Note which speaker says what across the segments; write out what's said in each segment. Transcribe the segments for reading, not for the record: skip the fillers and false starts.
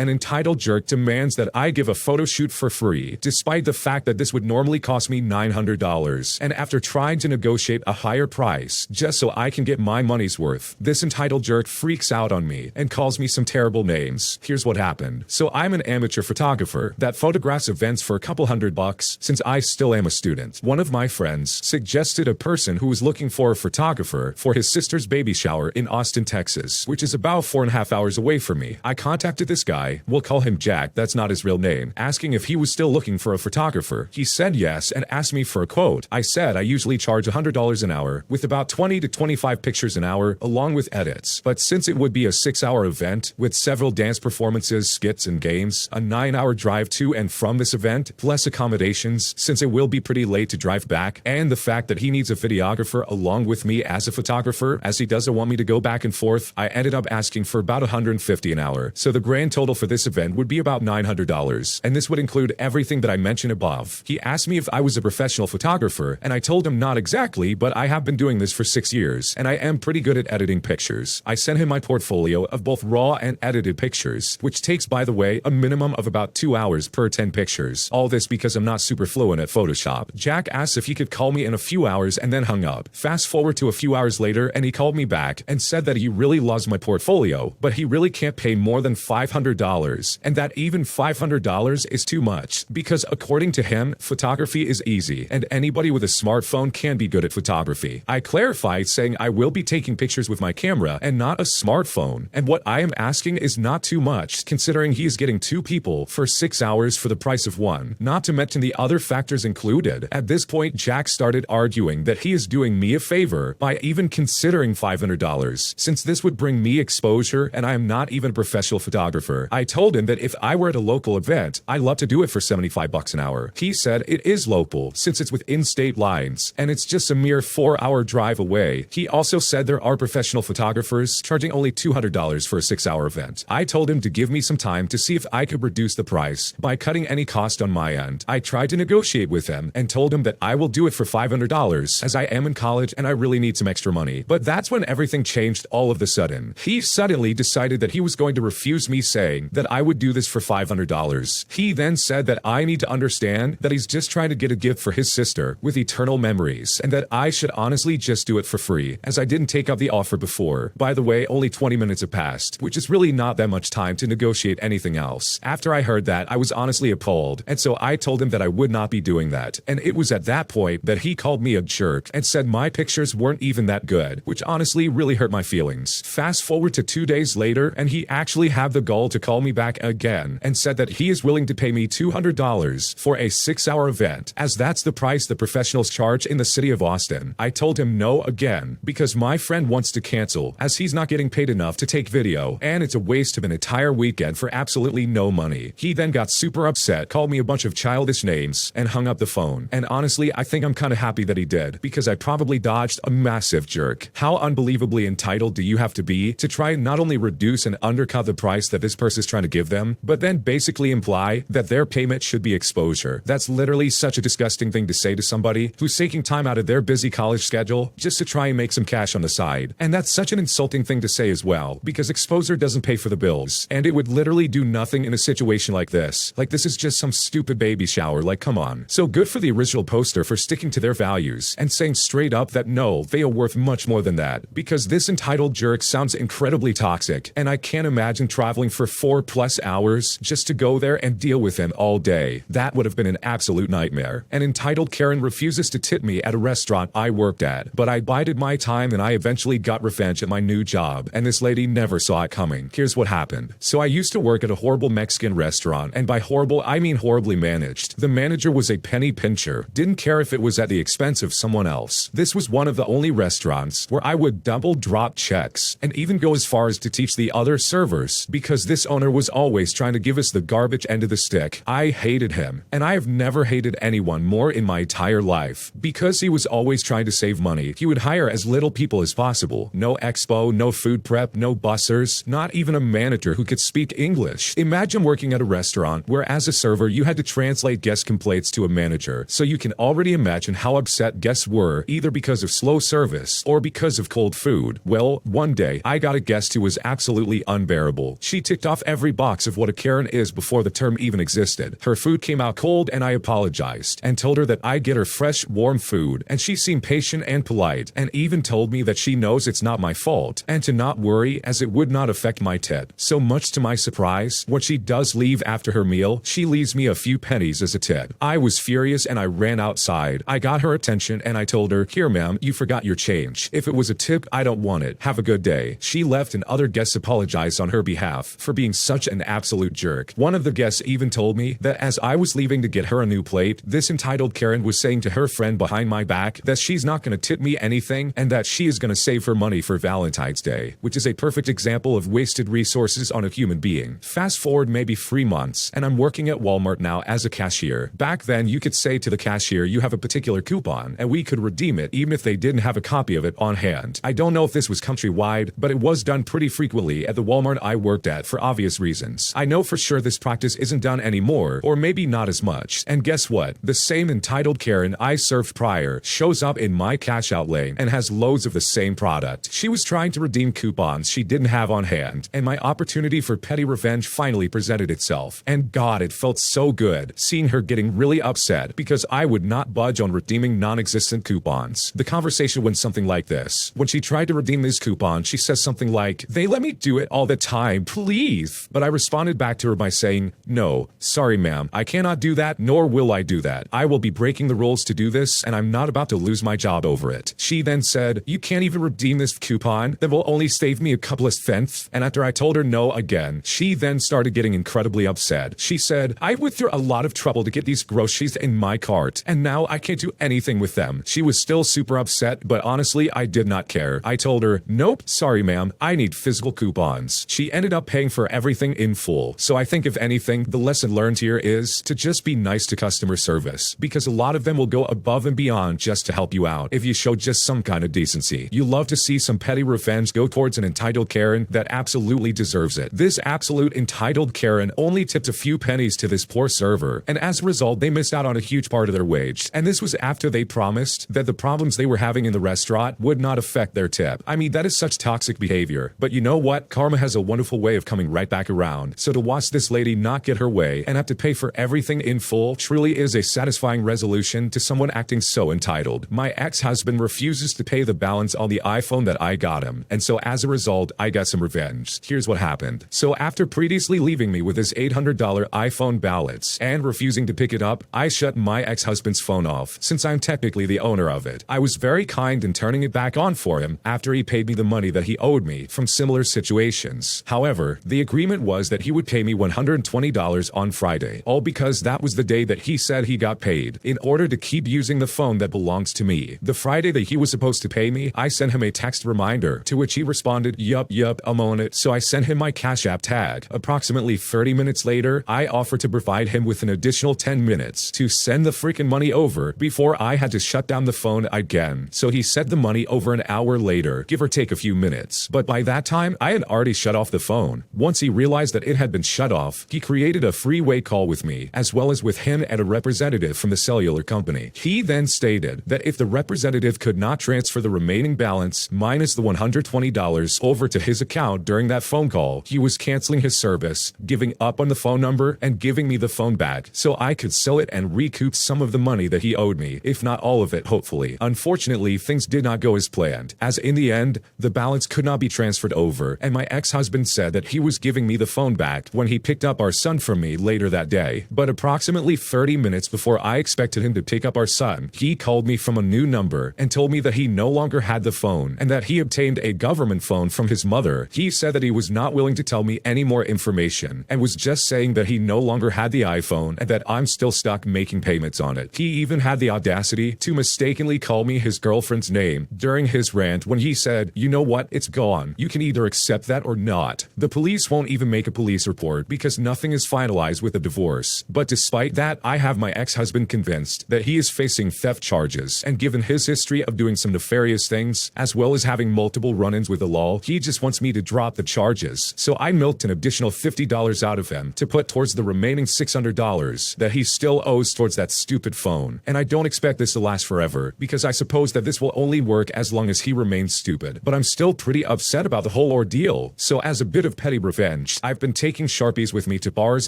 Speaker 1: An entitled jerk demands that I give a photo shoot for free, despite the fact that this would normally cost me $900. And after trying to negotiate a higher price, just so I can get my money's worth, this entitled jerk freaks out on me and calls me some terrible names. Here's what happened. So I'm an amateur photographer that photographs events for a couple $100 since I still am a student. One of my friends suggested a person who was looking for a photographer for his sister's baby shower in Austin, Texas, which is about 4.5 hours away from me. I contacted this guy, we'll call him Jack, that's not his real name, asking if he was still looking for a photographer. He said yes and asked me for a quote. I said I usually charge $100 an hour with about 20 to 25 pictures an hour along with edits. But since it would be a 6-hour event with several dance performances, skits, and games, a 9-hour drive to and from this event, plus accommodations since it will be pretty late to drive back, and the fact that he needs a videographer along with me as a photographer as he doesn't want me to go back and forth, I ended up asking for about $150 an hour. So the grand total for this event would be about $900, and this would include everything that I mentioned above. He asked me if I was a professional photographer, and I told him not exactly, but I have been doing this for 6 years, and I am pretty good at editing pictures. I sent him my portfolio of both raw and edited pictures, which takes, by the way, a minimum of about 2 hours per 10 pictures. All this because I'm not super fluent at Photoshop. Jack asked if he could call me in a few hours and then hung up. Fast forward to a few hours later and he called me back and said that he really loves my portfolio, but he really can't pay more than $500, and that even $500 is too much because according to him, photography is easy and anybody with a smartphone can be good at photography. I clarified saying I will be taking pictures with my camera and not a smartphone, and what I am asking is not too much considering he is getting 2 people for 6 hours for the price of 1, not to mention the other factors included. At this point, Jack started arguing that he is doing me a favor by even considering $500, since this would bring me exposure and I am not even a professional photographer. I told him that if I were at a local event, I'd love to do it for $75 an hour. He said it is local since it's within state lines and it's just a mere 4-hour drive away. He also said there are professional photographers charging only $200 for a 6-hour event. I told him to give me some time to see if I could reduce the price by cutting any cost on my end. I tried to negotiate with him and told him that I will do it for $500 as I am in college and I really need some extra money. But that's when everything changed all of a sudden. He suddenly decided that he was going to refuse me saying that I would do this for $500. He then said that I need to understand that he's just trying to get a gift for his sister with eternal memories and that I should honestly just do it for free as I didn't take up the offer before. By the way, only 20 minutes have passed, which is really not that much time to negotiate anything else. After I heard that, I was honestly appalled, and so I told him that I would not be doing that. And it was at that point that he called me a jerk and said my pictures weren't even that good, which honestly really hurt my feelings. Fast forward to 2 days later, and he actually had the gall to call me back again and said that he is willing to pay me $200 for a 6-hour event, as that's the price the professionals charge in the city of Austin. I told him no again, because my friend wants to cancel, as he's not getting paid enough to take video, and it's a waste of an entire weekend for absolutely no money. He then got super upset, called me a bunch of childish names, and hung up the phone. And honestly, I think I'm kinda happy that he did, because I probably dodged a massive jerk. How unbelievably entitled do you have to be to try and not only reduce and undercut the price that this person is trying to give them, but then basically imply that their payment should be exposure? That's literally such a disgusting thing to say to somebody who's taking time out of their busy college schedule just to try and make some cash on the side. And that's such an insulting thing to say as well, because exposure doesn't pay for the bills, and it would literally do nothing in a situation like this. Like, this is just some stupid baby shower, like, come on. So good for the original poster for sticking to their values and saying straight up that no, they are worth much more than that, because this entitled jerk sounds incredibly toxic, and I can't imagine traveling for 4+ hours just to go there and deal with him all day. That would have been an absolute nightmare. An entitled Karen refuses to tip me at a restaurant I worked at, but I bided my time and I eventually got revenge at my new job, and this lady never saw it coming. Here's what happened. So I used to work at a horrible Mexican restaurant, and by horrible, I mean horribly managed. The manager was a penny pincher, didn't care if it was at the expense of someone else. This was one of the only restaurants where I would double drop checks, and even go as far as to teach the other servers, because this owner was always trying to give us the garbage end of the stick. I hated him, and I have never hated anyone more in my entire life, because he was always trying to save money. He would hire as little people as possible. No expo, no food prep, no bussers, not even a manager who could speak English. Imagine working at a restaurant where as a server you had to translate guest complaints to a manager, so you can already imagine how upset guests were, either because of slow service or because of cold food. Well, one day I got a guest who was absolutely unbearable. She ticked off every box of what a Karen is before the term even existed. Her food came out cold and I apologized and told her that I'd get her fresh, warm food, and she seemed patient and polite and even told me that she knows it's not my fault and to not worry as it would not affect my tip. So much to my surprise, when she does leave after her meal, she leaves me a few pennies as a tip. I was furious and I ran outside. I got her attention and I told her, "Here ma'am, you forgot your change. If it was a tip, I don't want it. Have a good day." She left and other guests apologized on her behalf for being such an absolute jerk. One of the guests even told me that as I was leaving to get her a new plate, this entitled Karen was saying to her friend behind my back that she's not going to tip me anything and that she is going to save her money for Valentine's Day, which is a perfect example of wasted resources on a human being. Fast forward maybe 3 months, and I'm working at Walmart now as a cashier. Back then, you could say to the cashier you have a particular coupon, and we could redeem it even if they didn't have a copy of it on hand. I don't know if this was countrywide, but it was done pretty frequently at the Walmart I worked at for obvious reasons. I know for sure this practice isn't done anymore, or maybe not as much. And guess what? The same entitled Karen I served prior shows up in my cash outlay and has loads of the same product. She was trying to redeem coupons she didn't have on hand, and my opportunity for petty revenge finally presented itself. And God, it felt so good seeing her getting really upset because I would not budge on redeeming non-existent coupons. The conversation went something like this. When she tried to redeem this coupon, she says something like, "They let me do it all the time, please." But I responded back to her by saying, "No, sorry ma'am, I cannot do that, nor will I do that. I will be breaking the rules to do this, and I'm not about to lose my job over it." She then said, "You can't even redeem this coupon? That will only save me a couple of cents." And after I told her no again, she then started getting incredibly upset. She said, "I went through a lot of trouble to get these groceries in my cart, and now I can't do anything with them." She was still super upset, but honestly, I did not care. I told her, "Nope, sorry ma'am, I need physical coupons." She ended up paying for everything in full. So I think if anything, the lesson learned here is to just be nice to customer service, because a lot of them will go above and beyond just to help you out if you show just some kind of decency. You love to see some petty revenge go towards an entitled Karen that absolutely deserves it. This absolute entitled Karen only tipped a few pennies to this poor server, and as a result, they missed out on a huge part of their wage. And this was after they promised that the problems they were having in the restaurant would not affect their tip. I mean, that is such toxic behavior. But you know what? Karma has a wonderful way of coming right back around. So to watch this lady not get her way and have to pay for everything in full truly is a satisfying resolution to someone acting so entitled. My ex-husband refuses to pay the balance on the iPhone that I got him, and so as a result, I got some revenge. Here's what happened. So after previously leaving me with his $800 iPhone balance and refusing to pick it up, I shut my ex-husband's phone off, since I'm technically the owner of it. I was very kind in turning it back on for him after he paid me the money that he owed me from similar situations. However, the agreement was that he would pay me $120 on Friday, all because that was the day that he said he got paid, in order to keep using the phone that belongs to me. The Friday that he was supposed to pay me, I sent him a text reminder, to which he responded, yup, I'm on it." So I sent him my Cash App tag. Approximately 30 minutes later, I offered to provide him with an additional 10 minutes to send the freaking money over before I had to shut down the phone again. So he sent the money over an hour later, give or take a few minutes. But by that time, I had already shut off the phone. Once he realized that it had been shut off, he created a freeway call with me, as well as with him and a representative from the cellular company. He then stated that if the representative could not transfer the remaining balance minus the $120 over to his account during that phone call, he was canceling his service, giving up on the phone number, and giving me the phone back so I could sell it and recoup some of the money that he owed me, if not all of it, hopefully. Unfortunately, things did not go as planned, as in the end, the balance could not be transferred over, and my ex-husband said that he was giving me the phone back when he picked up our son from me later that day. But approximately 30 minutes before I expected him to pick up our son, he called me from a new number and told me that he no longer had the phone and that he obtained a government phone from his mother. He said that he was not willing to tell me any more information and was just saying that he no longer had the iPhone and that I'm still stuck making payments on it. He even had the audacity to mistakenly call me his girlfriend's name during his rant when he said, "You know what? It's gone. You can either accept that or not." The police won't even make a police report because nothing is finalized with a divorce. But despite that, I have my ex-husband convinced that he is facing theft charges, and given his history of doing some nefarious things, as well as having multiple run-ins with the law, he just wants me to drop the charges. So I milked an additional $50 out of him to put towards the remaining $600 that he still owes towards that stupid phone. And I don't expect this to last forever, because I suppose that this will only work as long as he remains stupid. But I'm still pretty upset about the whole ordeal. So as a bit of petty revenge, revenge, I've been taking Sharpies with me to bars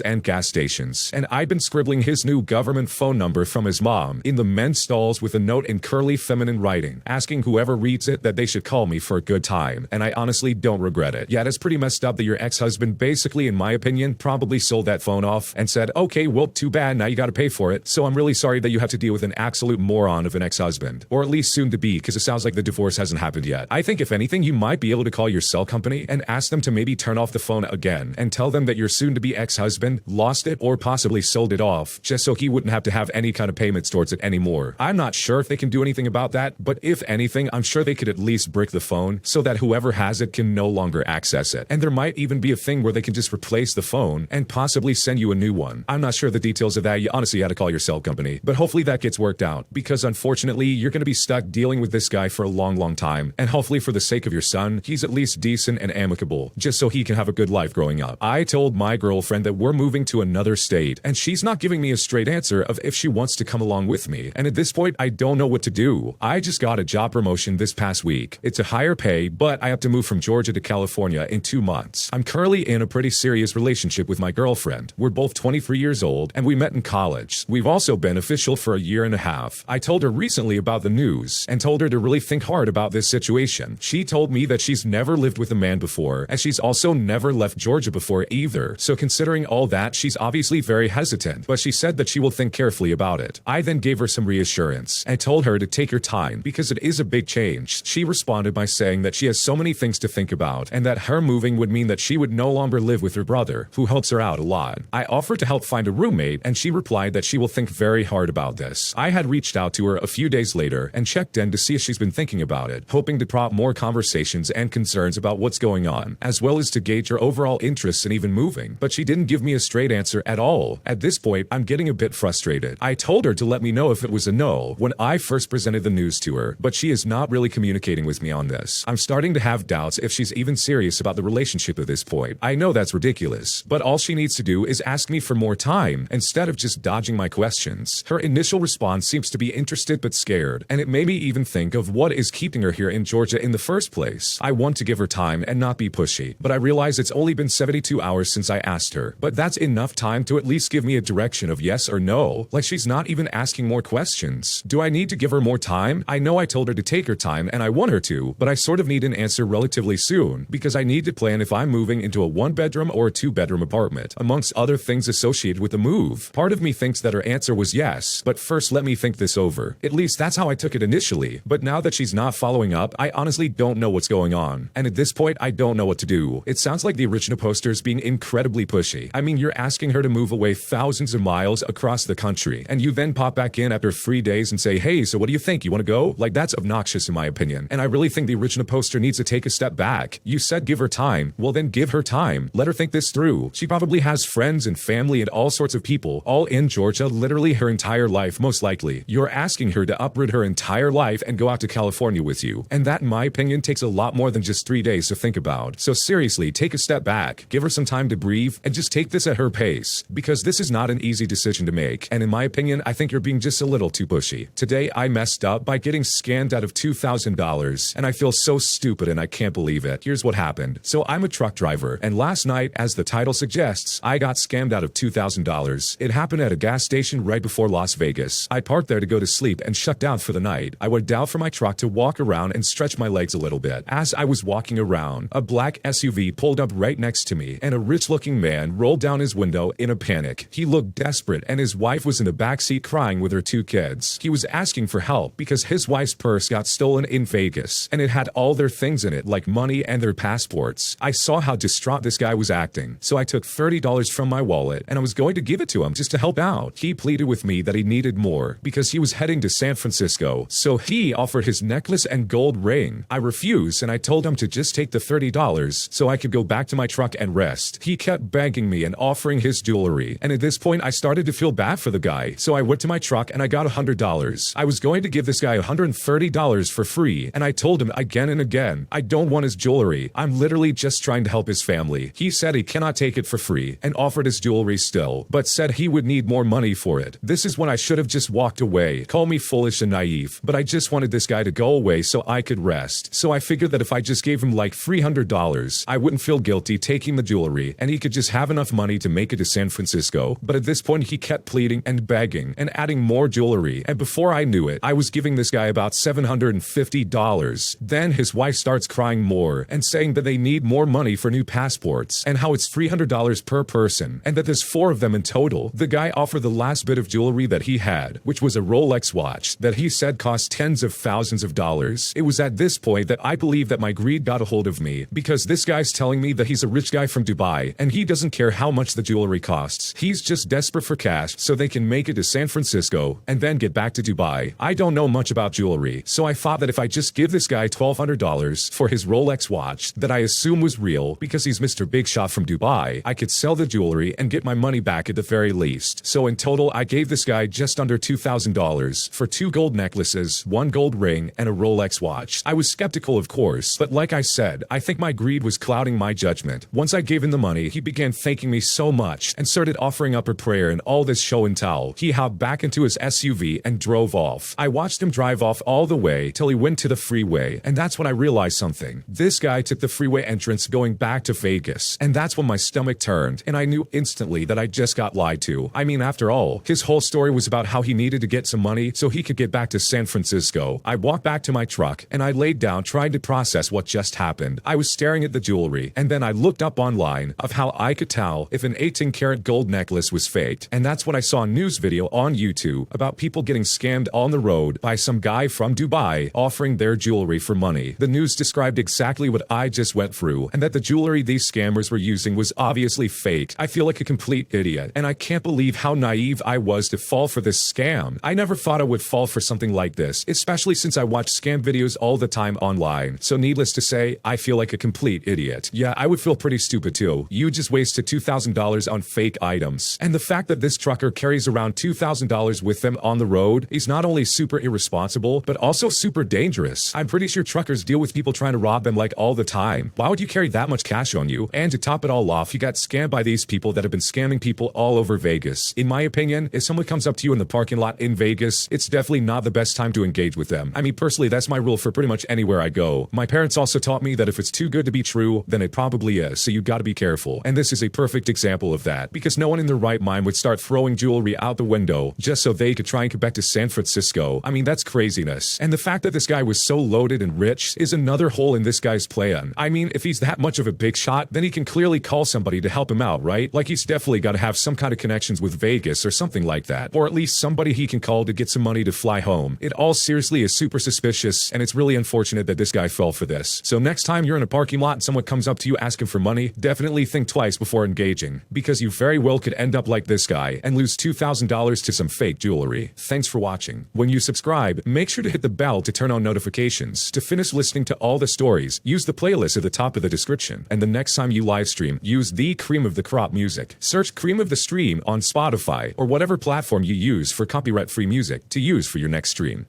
Speaker 1: and gas stations, and I've been scribbling his new government phone number from his mom in the men's stalls with a note in curly feminine writing, asking whoever reads it that they should call me for a good time, and I honestly don't regret it. Yeah, it's pretty messed up that your ex-husband basically, in my opinion, probably sold that phone off and said, okay, well, too bad, now you gotta pay for it, so I'm really sorry that you have to deal with an absolute moron of an ex-husband, or at least soon to be, because it sounds like the divorce hasn't happened yet. I think if anything, you might be able to call your cell company and ask them to maybe turn off the phone again and tell them that your soon-to-be ex-husband lost it or possibly sold it off, just so he wouldn't have to have any kind of payments towards it anymore. I'm not sure if they can do anything about that, but if anything, I'm sure they could at least brick the phone so that whoever has it can no longer access it. And there might even be a thing where they can just replace the phone and possibly send you a new one. I'm not sure the details of that. You honestly had to call your cell company, but hopefully that gets worked out, because unfortunately, you're going to be stuck dealing with this guy for a long time, and hopefully for the sake of your son, he's at least decent and amicable, just so he can have a good life growing up. I told my girlfriend that we're moving to another state, and she's not giving me a straight answer of if she wants to come along with me, and at this point, I don't know what to do. I just got a job promotion this past week. It's a higher pay, but I have to move from Georgia to California in 2 months. I'm currently in a pretty serious relationship with my girlfriend. We're both 23 years old, and we met in college. We've also been official for a year and a half. I told her recently about the news and told her to really think hard about this situation. She told me that she's never lived with a man before, and she's also never left Georgia before either. So considering all that, she's obviously very hesitant, but she said that she will think carefully about it. I then gave her some reassurance and told her to take her time because it is a big change. She responded by saying that she has so many things to think about and that her moving would mean that she would no longer live with her brother, who helps her out a lot. I offered to help find a roommate, and she replied that she will think very hard about this. I had reached out to her a few days later and checked in to see if she's been thinking about it, hoping to prompt more conversations and concerns about what's going on, as well as to gauge her overall interests in even moving, but she didn't give me a straight answer at all. At this point, I'm getting a bit frustrated. I told her to let me know if it was a no when I first presented the news to her, but she is not really communicating with me on this. I'm starting to have doubts if she's even serious about the relationship at this point. I know that's ridiculous, but all she needs to do is ask me for more time instead of just dodging my questions. Her initial response seems to be interested but scared, and it made me even think of what is keeping her here in Georgia in the first place. I want to give her time and not be pushy, but I realize it's only been 72 hours since I asked her, but that's enough time to at least give me a direction of yes or no. Like, she's not even asking more questions. Do I need to give her more time? I know I told her to take her time and I want her to, but I sort of need an answer relatively soon because I need to plan if I'm moving into a 1-bedroom or a 2-bedroom apartment, amongst other things associated with the move. Part of me thinks that her answer was yes, but first let me think this over. At least that's how I took it initially, but now that she's not following up, I honestly don't know what's going on. And at this point, I don't know what to do. It sounds like the original poster is being incredibly pushy. I mean, you're asking her to move away thousands of miles across the country, and you then pop back in after 3 days and say, hey, so what do you think? You want to go? Like, that's obnoxious in my opinion. And I really think the original poster needs to take a step back. You said give her time. Well, then give her time. Let her think this through. She probably has friends and family and all sorts of people, all in Georgia, literally her entire life, most likely. You're asking her to uproot her entire life and go out to California with you. And that, in my opinion, takes a lot more than just 3 days to think about. So seriously, take a step back, give her some time to breathe, and just take this at her pace, because this is not an easy decision to make. And in my opinion, I think you're being just a little too pushy. Today, I messed up by getting scammed out of $2,000, and I feel so stupid and I can't believe it. Here's what happened. So I'm a truck driver, and last night, as the title suggests, I got scammed out of $2,000. It happened at a gas station right before Las Vegas. I parked there to go to sleep and shut down for the night. I went down from my truck to walk around and stretch my legs a little bit. As I was walking around, a black SUV pulled up right next to me, and a rich-looking man rolled down his window in a panic. He looked desperate, and his wife was in the backseat crying with her 2 kids. He was asking for help because his wife's purse got stolen in Vegas, and it had all their things in it, like money and their passports. I saw how distraught this guy was acting, so I took $30 from my wallet, and I was going to give it to him just to help out. He pleaded with me that he needed more because he was heading to San Francisco, so he offered his necklace and gold ring. I refused, and I told him to just take the $30 so I could go back to my truck and rest. He kept begging me and offering his jewelry, and at this point I started to feel bad for the guy, so I went to my truck and I got $100. I was going to give this guy $130 for free, and I told him again and again, I don't want his jewelry. I'm literally just trying to help his family. He said he cannot take it for free and offered his jewelry still, but said he would need more money for it. This is when I should have just walked away. Call me foolish and naive, but I just wanted this guy to go away so I could rest. So I figured that if I just gave him like $300, I wouldn't feel guilty easy taking the jewelry, and he could just have enough money to make it to San Francisco. But at this point he kept pleading and begging and adding more jewelry, and before I knew it, I was giving this guy about $750. Then his wife starts crying more and saying that they need more money for new passports and how it's $300 per person and that there's 4 of them in total. The guy offered the last bit of jewelry that he had, which was a Rolex watch that he said cost tens of thousands of dollars. It was at this point that I believe that my greed got a hold of me, because this guy's telling me that he's a rich guy from Dubai and he doesn't care how much the jewelry costs. He's just desperate for cash so they can make it to San Francisco and then get back to Dubai. I don't know much about jewelry, so I thought that if I just give this guy $1,200 for his Rolex watch that I assume was real because he's Mr. Big Shot from Dubai, I could sell the jewelry and get my money back at the very least. So in total, I gave this guy just under $2,000 for 2 gold necklaces, 1 gold ring, and a Rolex watch. I was skeptical, of course, but like I said, I think my greed was clouding my judgment. Once I gave him the money, he began thanking me so much and started offering up a prayer and all this show and tell. He hopped back into his SUV and drove off. I watched him drive off all the way till he went to the freeway, and that's when I realized something. This guy took the freeway entrance going back to Vegas, and that's when my stomach turned, and I knew instantly that I just got lied to. I mean, after all, his whole story was about how he needed to get some money so he could get back to San Francisco. I walked back to my truck, and I laid down trying to process what just happened. I was staring at the jewelry, and then I looked up online of how I could tell if an 18-karat gold necklace was faked, and that's when I saw a news video on YouTube about people getting scammed on the road by some guy from Dubai offering their jewelry for money. The news described exactly what I just went through, and that the jewelry these scammers were using was obviously fake. I feel like a complete idiot, and I can't believe how naive I was to fall for this scam. I never thought I would fall for something like this, especially since I watch scam videos all the time online. So needless to say, I feel like a complete idiot. Yeah, I would feel pretty stupid too. You just wasted $2,000 on fake items. And the fact that this trucker carries around $2,000 with them on the road is not only super irresponsible, but also super dangerous. I'm pretty sure truckers deal with people trying to rob them like all the time. Why would you carry that much cash on you? And to top it all off, you got scammed by these people that have been scamming people all over Vegas. In my opinion, if someone comes up to you in the parking lot in Vegas, it's definitely not the best time to engage with them. I mean, personally, that's my rule for pretty much anywhere I go. My parents also taught me that if it's too good to be true, then it probably is, so you gotta be careful. And this is a perfect example of that, because no one in their right mind would start throwing jewelry out the window just so they could try and get back to San Francisco. I mean, that's craziness. And the fact that this guy was so loaded and rich is another hole in this guy's plan. I mean, if he's that much of a big shot, then he can clearly call somebody to help him out, right? Like, he's definitely got to have some kind of connections with Vegas or something like that, or at least somebody he can call to get some money to fly home. It all seriously is super suspicious, and it's really unfortunate that this guy fell for this. So next time you're in a parking lot and someone comes up to you asking for money, definitely think twice before engaging, because you very well could end up like this guy and lose $2,000 to some fake jewelry. Thanks for watching. When you subscribe, make sure to hit the bell to turn on notifications. To finish listening to all the stories, use the playlist at the top of the description. And the next time you live stream, use the Cream of the Crop music. Search Cream of the Stream on Spotify or whatever platform you use for copyright-free music to use for your next stream.